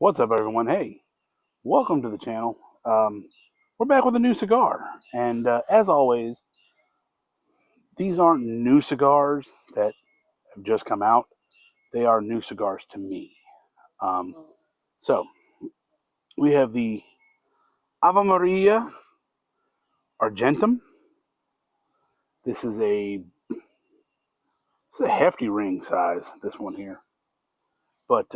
What's up, everyone? Hey, welcome to the channel. We're back with a new cigar, and as always, these aren't new cigars that have just come out. They are new cigars to me. So we have the Ave Maria Argentum. This is a hefty ring size. This one here, but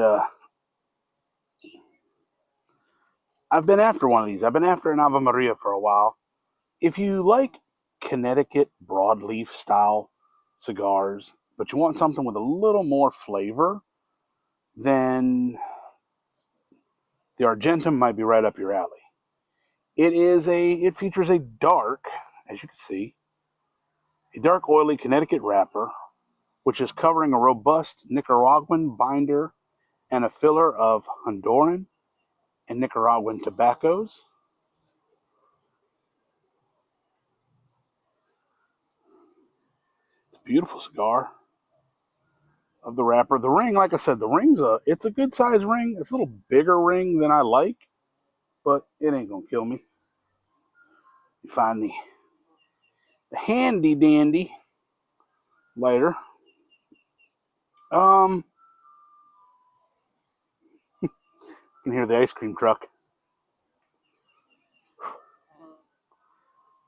I've been after one of these. I've been after an Ave Maria for a while. If you like Connecticut Broadleaf style cigars, but you want something with a little more flavor, then the Argentum might be right up your alley. It features a dark, as you can see, a dark oily Connecticut wrapper, which is covering a robust Nicaraguan binder and a filler of Honduran and Nicaraguan tobaccos. It's a beautiful cigar of the wrapper. The ring, like I said, it's a good size ring. It's a little bigger ring than I like, but it ain't gonna kill me. You find the handy dandy lighter. You can hear the ice cream truck.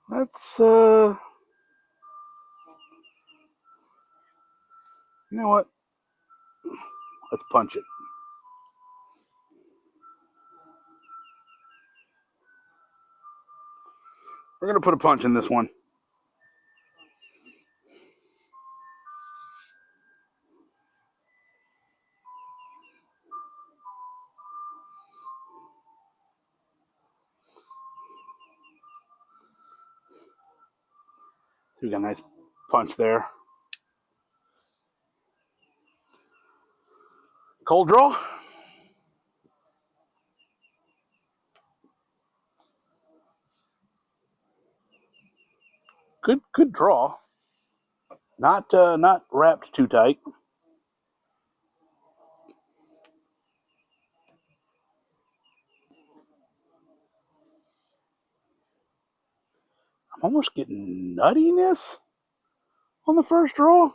Let's you know what? Let's punch it. We're gonna put a punch in this one. So we got a nice punch there. Cold draw. Good draw. Not wrapped too tight. I'm almost getting nuttiness on the first draw.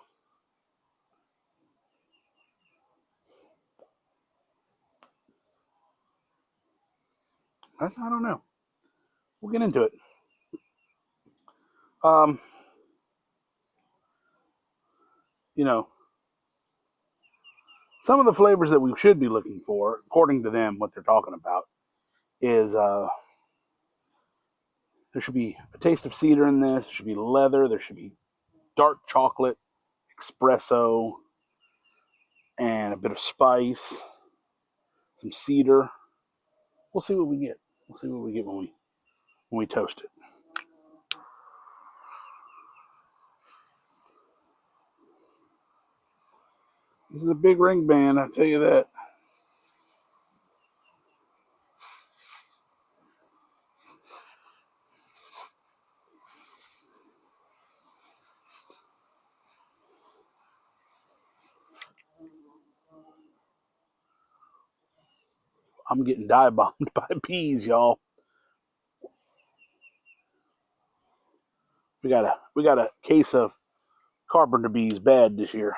I don't know. We'll get into it. You know, some of the flavors that we should be looking for, according to them, what they're talking about, is there should be a taste of cedar in this. There should be leather. There should be dark chocolate, espresso, and a bit of spice, some cedar. We'll see what we get. We'll see what we get when we toast it. This is a big ring band, I tell you that. I'm getting dive bombed by bees, y'all. We got a case of Carpenter bees bad this year.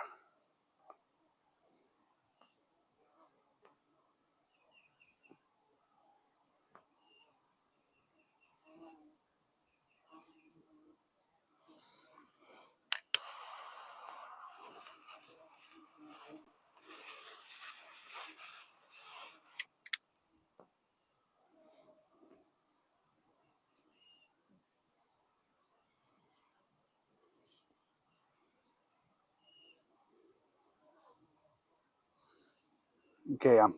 Okay, I'm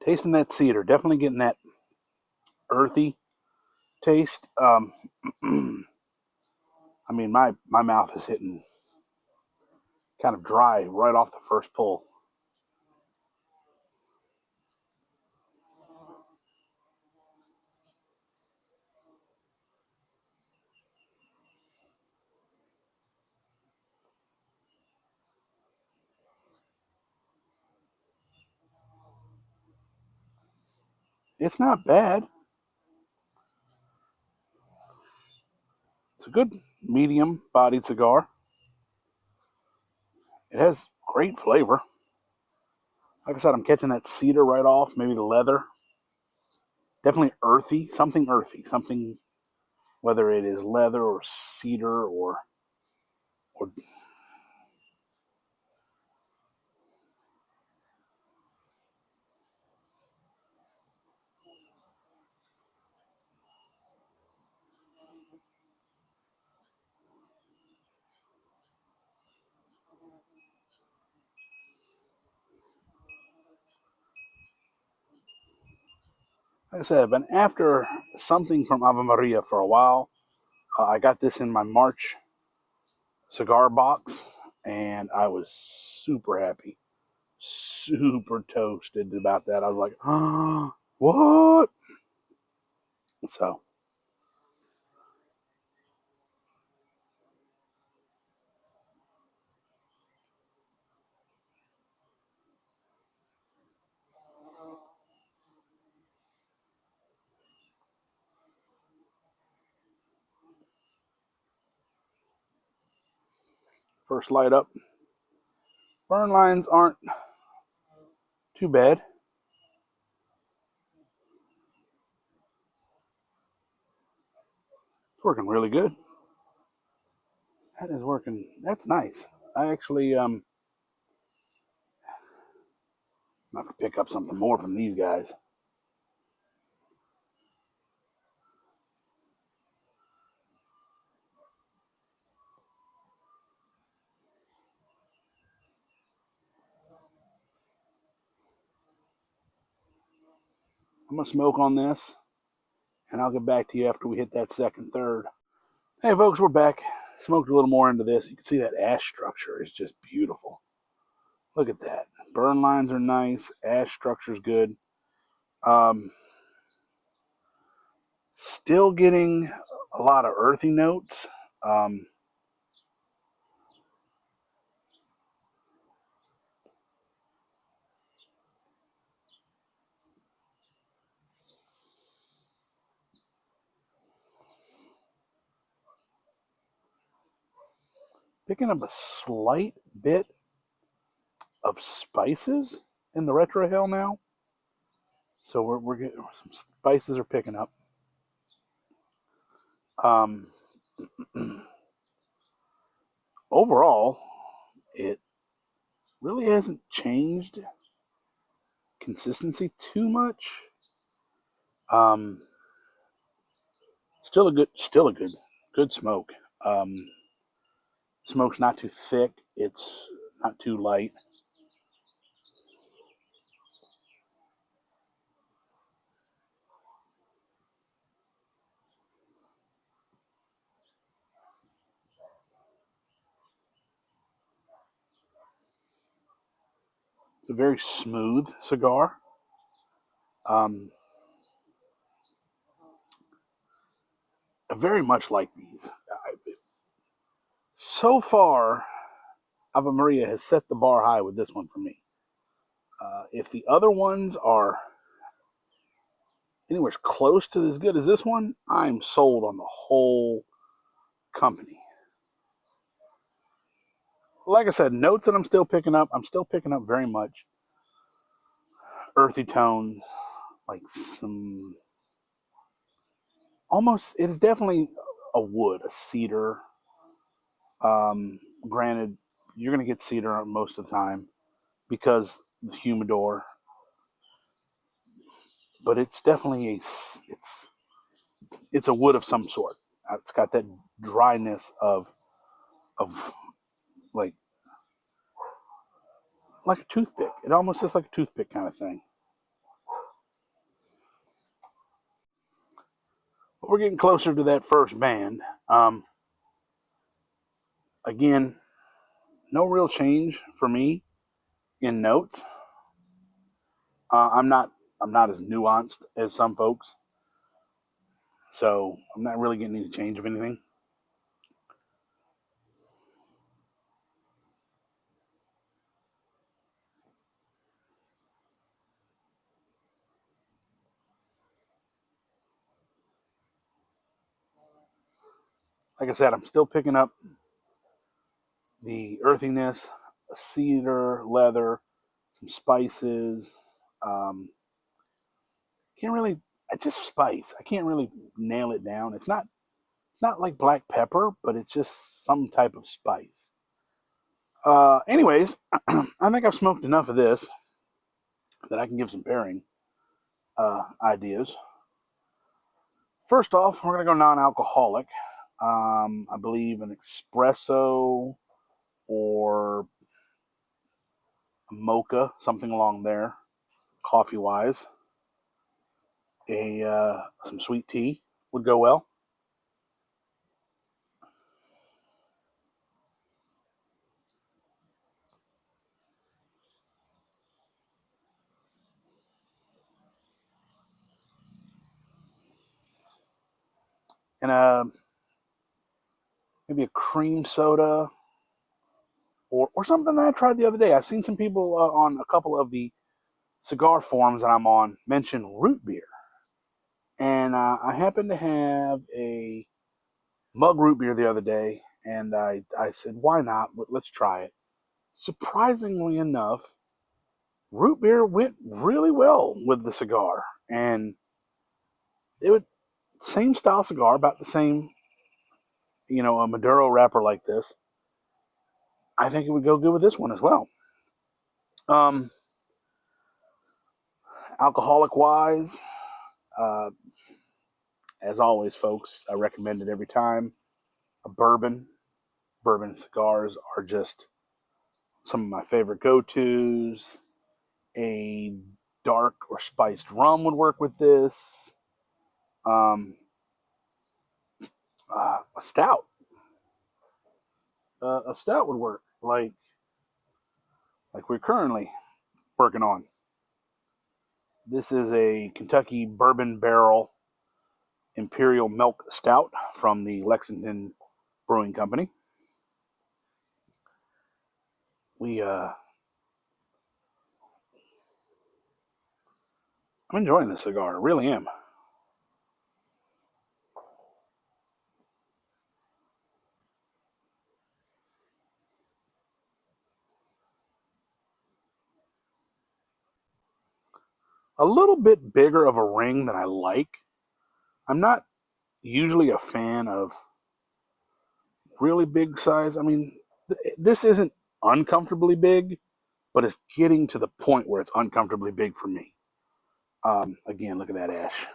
tasting that cedar. Definitely getting that earthy taste. I mean, my mouth is hitting kind of dry right off the first pull. It's not bad. It's a good medium-bodied cigar. It has great flavor. Like I said, I'm catching that cedar right off, maybe the leather. Definitely earthy, something, whether it is leather or cedar or like I said, I've been after something from Ave Maria for a while. I got this in my March cigar box, and I was super happy, super toasted about that. I was like, oh, what? So, first light up. Burn lines aren't too bad. It's working really good. That is working. That's nice. I actually I'm gonna pick up something more from these guys. I'm gonna smoke on this, and I'll get back to you after we hit that second third. Hey folks, we're back. Smoked a little more into this. You can see that ash structure is just beautiful. Look at that. Burn lines are nice. Ash structure's good. Still getting a lot of earthy notes. Picking up a slight bit of spices in the Retrohale now. So we're getting some spices are picking up. Um, Overall, it really hasn't changed consistency too much. Um, still a good smoke. Um, Smoke's not too thick. It's not too light. It's a very smooth cigar. Um, I very much like these. So far, Ave Maria has set the bar high with this one for me. If the other ones are anywhere close to as good as this one, I'm sold on the whole company. Like I said, notes that I'm still picking up very much earthy tones, like some almost, it is definitely a wood, a cedar. Granted, you're going to get cedar most of the time because the humidor, but it's definitely it's a wood of some sort. It's got that dryness of like like a toothpick. It almost is like a toothpick kind of thing. But we're getting closer to that first band. Again, no real change for me in notes. Uh, I'm not I'm not as nuanced as some folks, so I'm not really getting any change of anything. like I said, I'm still picking up the earthiness, cedar, leather, some spices. Um, can't really, I just spice. I can't really nail it down. It's not like black pepper, but it's just some type of spice. Anyways, I think I've smoked enough of this that I can give some pairing ideas. First off, we're going to go non-alcoholic. I believe an espresso or a mocha, something along there, coffee-wise. Some sweet tea would go well. And maybe a cream soda or something that I tried the other day. I've seen some people on a couple of the cigar forums that I'm on mention root beer. And I happened to have a mug root beer the other day, and I said, why not? Let's try it. Surprisingly enough, root beer went really well with the cigar. And it would, same style cigar, about the same, a Maduro wrapper like this. I think it would go good with this one as well. Um, Alcoholic wise, uh, as always, folks, I recommend it every time. A bourbon. Bourbon cigars are just some of my favorite go-tos. A dark or spiced rum would work with this. A stout. A stout would work, like we're currently working on. This is a Kentucky Bourbon Barrel Imperial Milk Stout from the Lexington Brewing Company. I'm enjoying this cigar. I really am. A little bit bigger of a ring than I like. I'm not usually a fan of really big size. I mean, this isn't uncomfortably big, but it's getting to the point where it's uncomfortably big for me. Again, look at that ash.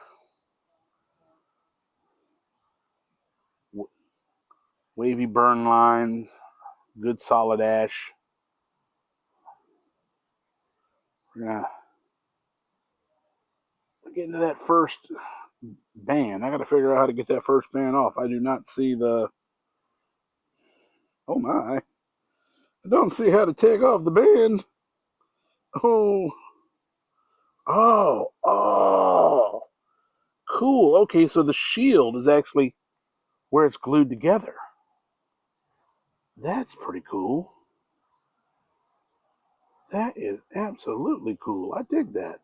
Wavy burn lines, good solid ash. Yeah, getting to that first band. I got to figure out how to get that first band off. I do not see the. Oh my! I don't see how to take off the band. Oh, oh! Cool. Okay, so the shield is actually where it's glued together. That's pretty cool. That is absolutely cool. I dig that.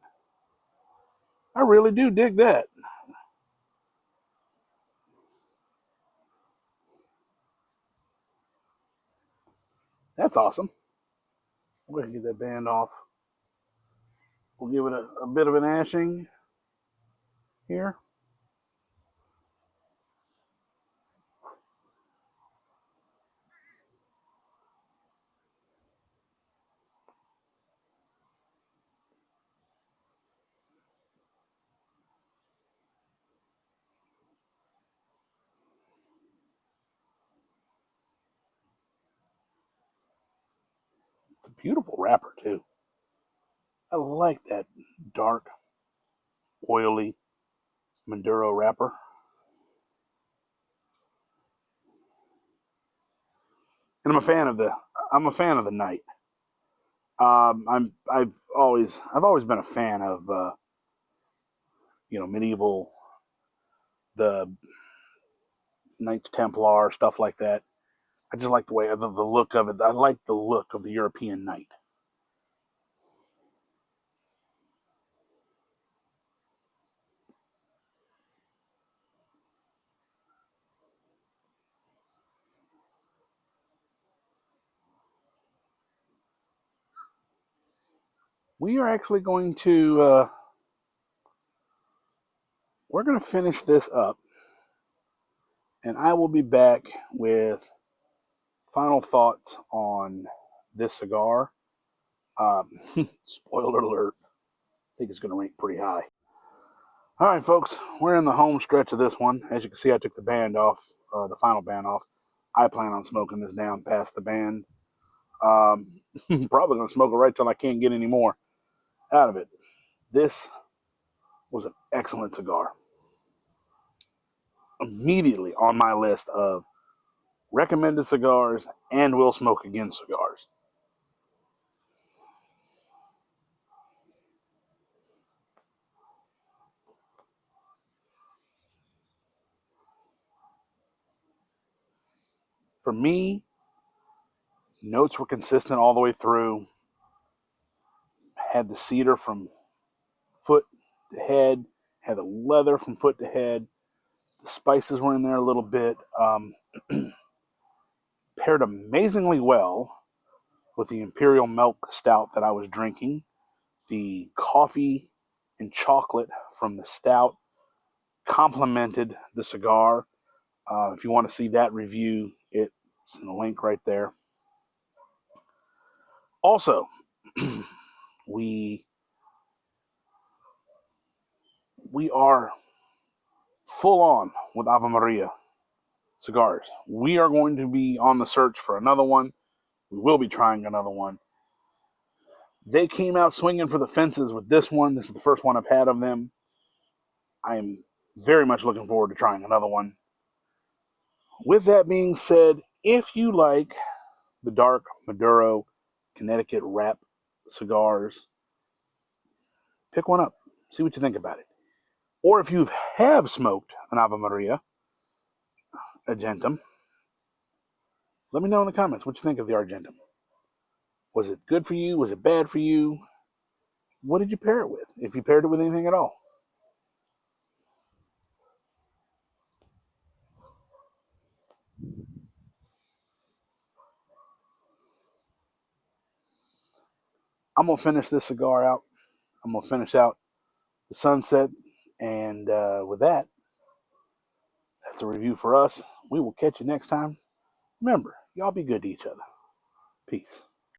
I really do dig that. That's awesome. We'll go ahead and get that band off. We'll give it a bit of an ashing here. It's a beautiful wrapper, too. I like that dark, oily Maduro wrapper. And I'm a fan of the night. I've always been a fan of medieval, the Knights Templar, stuff like that. I just like the way the look of it. I like the look of the European knight. we are actually going to we're going to finish this up, and I will be back with final thoughts on this cigar. Spoiler alert, I think it's going to rank pretty high. All right, folks, we're in the home stretch of this one. As you can see, I took the band off, the final band off. I plan on smoking this down past the band. Probably going to smoke it right till I can't get any more out of it. This was an excellent cigar. Immediately on my list of recommended cigars and will smoke again cigars. For me, notes were consistent all the way through. Had the cedar from foot to head, had the leather from foot to head. The spices were in there a little bit. Paired amazingly well with the Imperial milk stout that I was drinking. The coffee and chocolate from the stout complemented the cigar. If you want to see that review, it's in a link right there. Also, we are full on with Ave Maria cigars. We are going to be on the search for another one. We will be trying another one. They came out swinging for the fences with this one. This is the first one I've had of them. I am very much looking forward to trying another one. With that being said, if you like the dark Maduro Connecticut wrap cigars, pick one up. See what you think about it. Or if you have smoked an Ave Maria Argentum, let me know in the comments what you think of the Argentum. Was it good for you? Was it bad for you? What did you pair it with? If you paired it with anything at all. I'm going to finish this cigar out. I'm going to finish out the sunset. And with that, that's a review for us. We will catch you next time. Remember, y'all be good to each other. Peace.